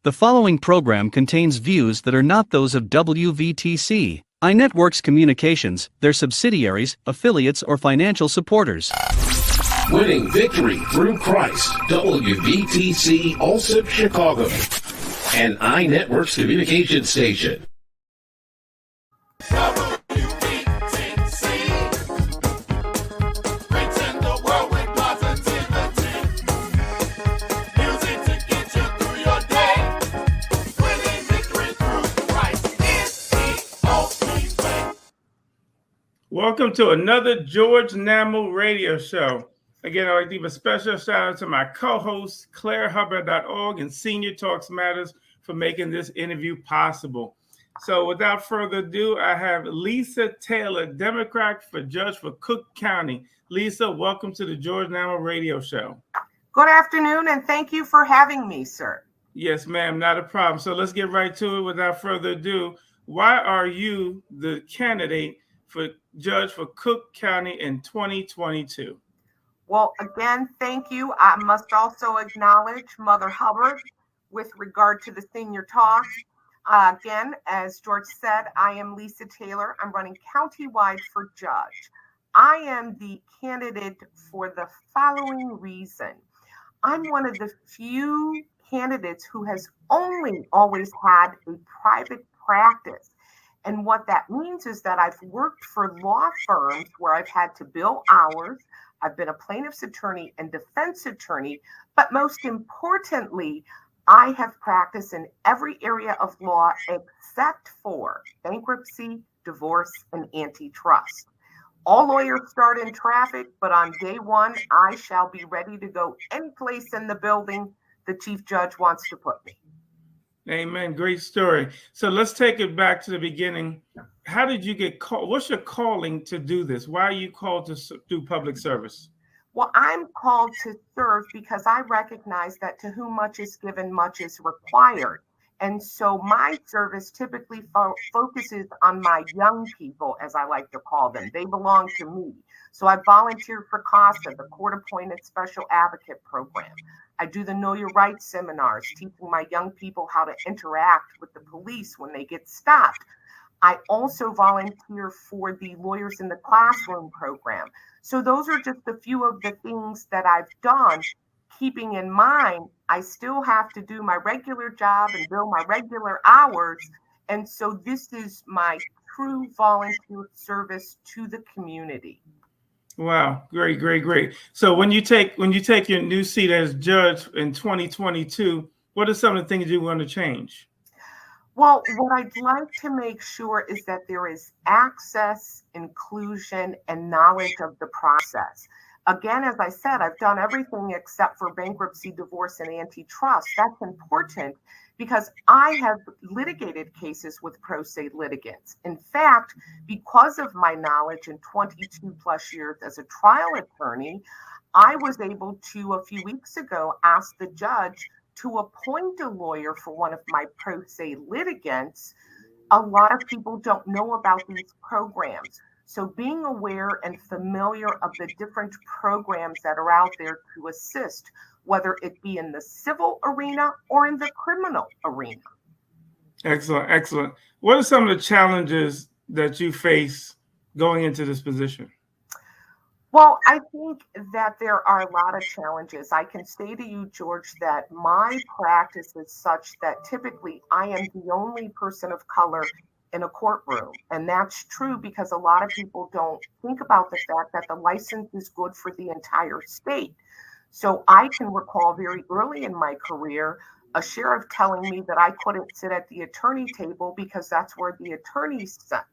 The following program contains views that are not those of WVTC, iNetworks Communications, their subsidiaries, affiliates, or financial supporters. Winning victory through Christ, WVTC Allsip Chicago, an iNetworks Communications station. Welcome to another George Namho radio show. Again, I'd like to give a special shout out to my co-hosts, ClaireHubbard.org and Senior Talks Matters for making this interview possible. So without further ado, I have Lisa Taylor, Democrat for Judge for Cook County. Lisa, welcome to the George Namho radio show. Good afternoon, and thank you for having me, sir. Yes, ma'am, not a problem. So let's get right to it without further ado. Why are you the candidate for Judge for Cook County in 2022? Well, again, thank you. I must also acknowledge Mother Hubbard with regard to the senior talk. Again, as George said, I am Lisa Taylor. I'm running countywide for judge. I am the candidate for the following reason. I'm one of the few candidates who has only always had a private practice. And what that means is that I've worked for law firms where I've had to bill hours. I've been a plaintiff's attorney and defense attorney, but most importantly, I have practiced in every area of law except for bankruptcy, divorce, and antitrust. All lawyers start in traffic, but on day one, I shall be ready to go any place in the building the chief judge wants to put me. Amen. Great story. So let's take it back to the beginning. How did you get called? What's your calling to do this? Why are you called to do public service? Well, I'm called to serve because I recognize that to whom much is given, much is required. And so my service typically focuses on my young people, as I like to call them. They belong to me. So I volunteer for CASA, the court-appointed special advocate program. I do the Know Your Rights seminars, teaching my young people how to interact with the police when they get stopped. I also volunteer for the Lawyers in the Classroom program. So those are just a few of the things that I've done, keeping in mind I still have to do my regular job and bill my regular hours. And so this is my true volunteer service to the community. Wow, great. So when you take your new seat as judge in 2022, what are some of the things you want to change? Well, what I'd like to make sure is that there is access, inclusion, and knowledge of the process. Again, as I said, I've done everything except for bankruptcy, divorce, and antitrust. That's important because I have litigated cases with pro se litigants. In fact, because of my knowledge in 22 plus years as a trial attorney, I was able to, a few weeks ago, ask the judge to appoint a lawyer for one of my pro se litigants. A lot of people don't know about these programs. So being aware and familiar of the different programs that are out there to assist, whether it be in the civil arena or in the criminal arena. Excellent. What are some of the challenges that you face going into this position? Well, I think that there are a lot of challenges. I can say to you, George, that my practice is such that typically I am the only person of color in a courtroom. And that's true because a lot of people don't think about the fact that the license is good for the entire state. So I can recall very early in my career, a sheriff telling me that I couldn't sit at the attorney table because that's where the attorneys sat.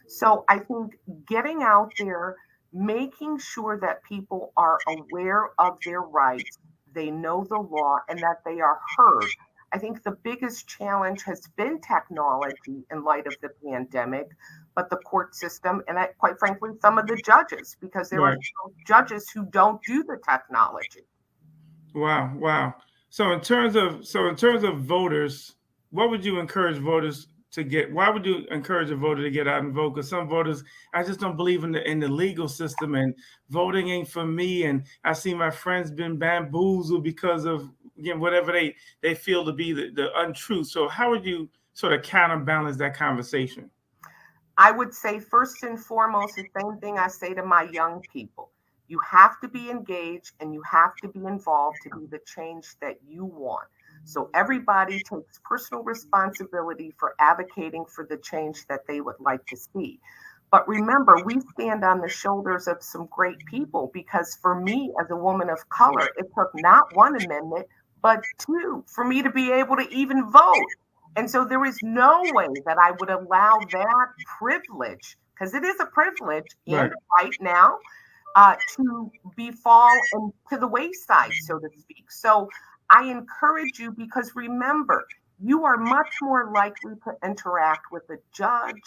So I think getting out there, making sure that people are aware of their rights, they know the law, and that they are heard. I think the biggest challenge has been technology in light of the pandemic, but the court system and quite frankly, some of the judges, because there are judges who don't do the technology. Wow. So in terms of voters, what would you encourage voters to get? Why would you encourage a voter to get out and vote? Because some voters, I just don't believe in the legal system, and voting ain't for me. And I see my friends been bamboozled because of again, whatever they feel to be the untruth. So how would you sort of counterbalance that conversation? I would say first and foremost, the same thing I say to my young people. You have to be engaged and you have to be involved to be the change that you want. So everybody takes personal responsibility for advocating for the change that they would like to see. But remember, we stand on the shoulders of some great people, because for me, as a woman of color, it took not one amendment, but two for me to be able to even vote. And so there is no way that I would allow that privilege, because it is a privilege and right now, to fall into the wayside, so to speak. So I encourage you, because remember, you are much more likely to interact with a judge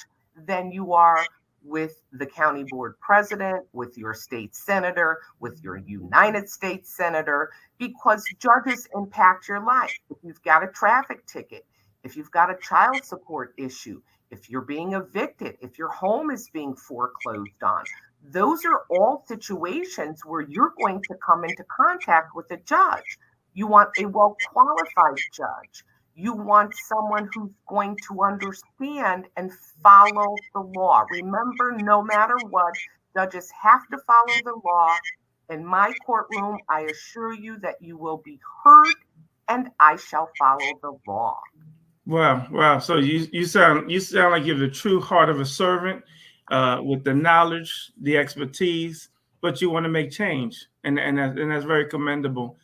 than you are with the county board president, with your state senator, with your United States senator, because judges impact your life. If you've got a traffic ticket, if you've got a child support issue, if you're being evicted, if your home is being foreclosed on, those are all situations where you're going to come into contact with a judge. You want a well-qualified judge. You want someone who's going to understand and follow the law. Remember, no matter what, judges have to follow the law. In my courtroom, I assure you that you will be heard, and I shall follow the law. Wow. So you sound like you have the true heart of a servant, with the knowledge, the expertise, but you want to make change, and that's very commendable.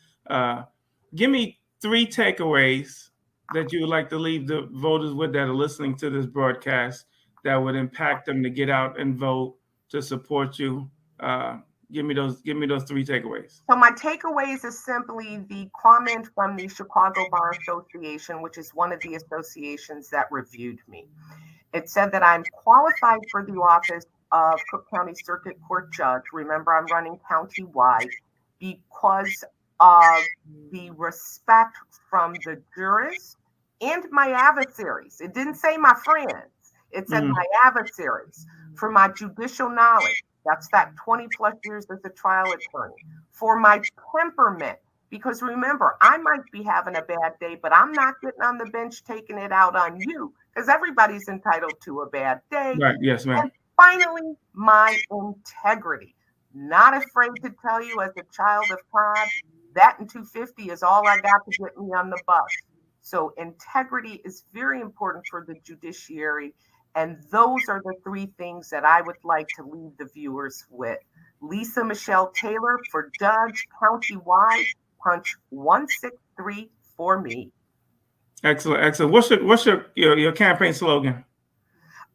Give me 3 takeaways that you would like to leave the voters with that are listening to this broadcast that would impact them to get out and vote to support you. Give me those 3 takeaways. So my takeaways is simply the comment from the Chicago Bar Association, which is one of the associations that reviewed me. It said that I'm qualified for the office of Cook County Circuit Court Judge. Remember, I'm running county-wide, because of the respect from the jurists and my adversaries. It didn't say my friends. It said my adversaries. For my judicial knowledge, that's that 20 plus years as a trial attorney. For my temperament, because remember, I might be having a bad day, but I'm not getting on the bench taking it out on you, because everybody's entitled to a bad day. Right. Yes, ma'am. And finally, my integrity. Not afraid to tell you, as a child of God, that and 250 is all I got to get me on the bus. So integrity is very important for the judiciary. And those are the 3 things that I would like to leave the viewers with. Lisa Michelle Taylor for Judge, countywide, punch 163 for me. Excellent. What's your campaign slogan?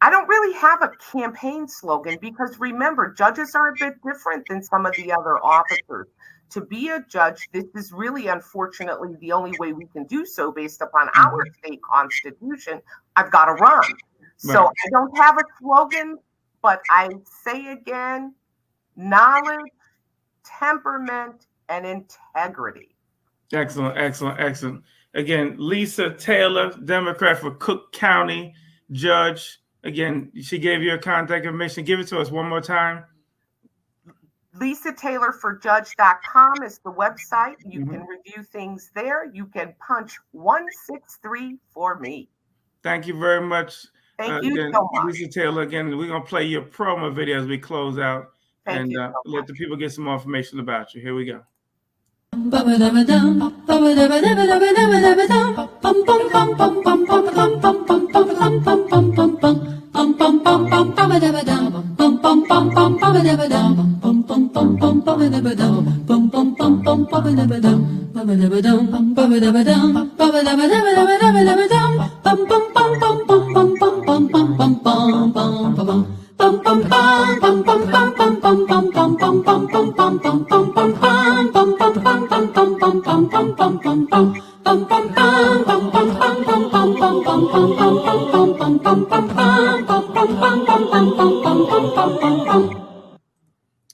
I don't really have a campaign slogan, because remember, judges are a bit different than some of the other officers. To be a judge, this is really, unfortunately, the only way we can do so based upon our state constitution. I've got to run. So I don't have a slogan, but I say again, knowledge, temperament, and integrity. Excellent. Again, Lisa Taylor, Democrat for Cook County Judge. Again, she gave you her contact information. Give it to us one more time. LisaTaylorForJudge.com is the website. You can review things there. You can punch 163 for me. Thank you very much. Thank you so much. Lisa Taylor, again, we're going to play your promo video as we close out. Thank you so let the people get some more information about you. Here we go.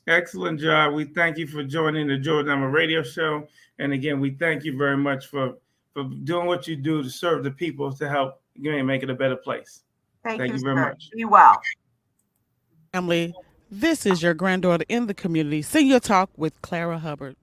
Excellent job. We thank you for joining the George Namho Radio Show. And again, we thank you very much for doing what you do to serve the people, to help make it a better place. Thank you very much. Be well. Family, this is your granddaughter in the community. Senior Talk with Clara Hubbard.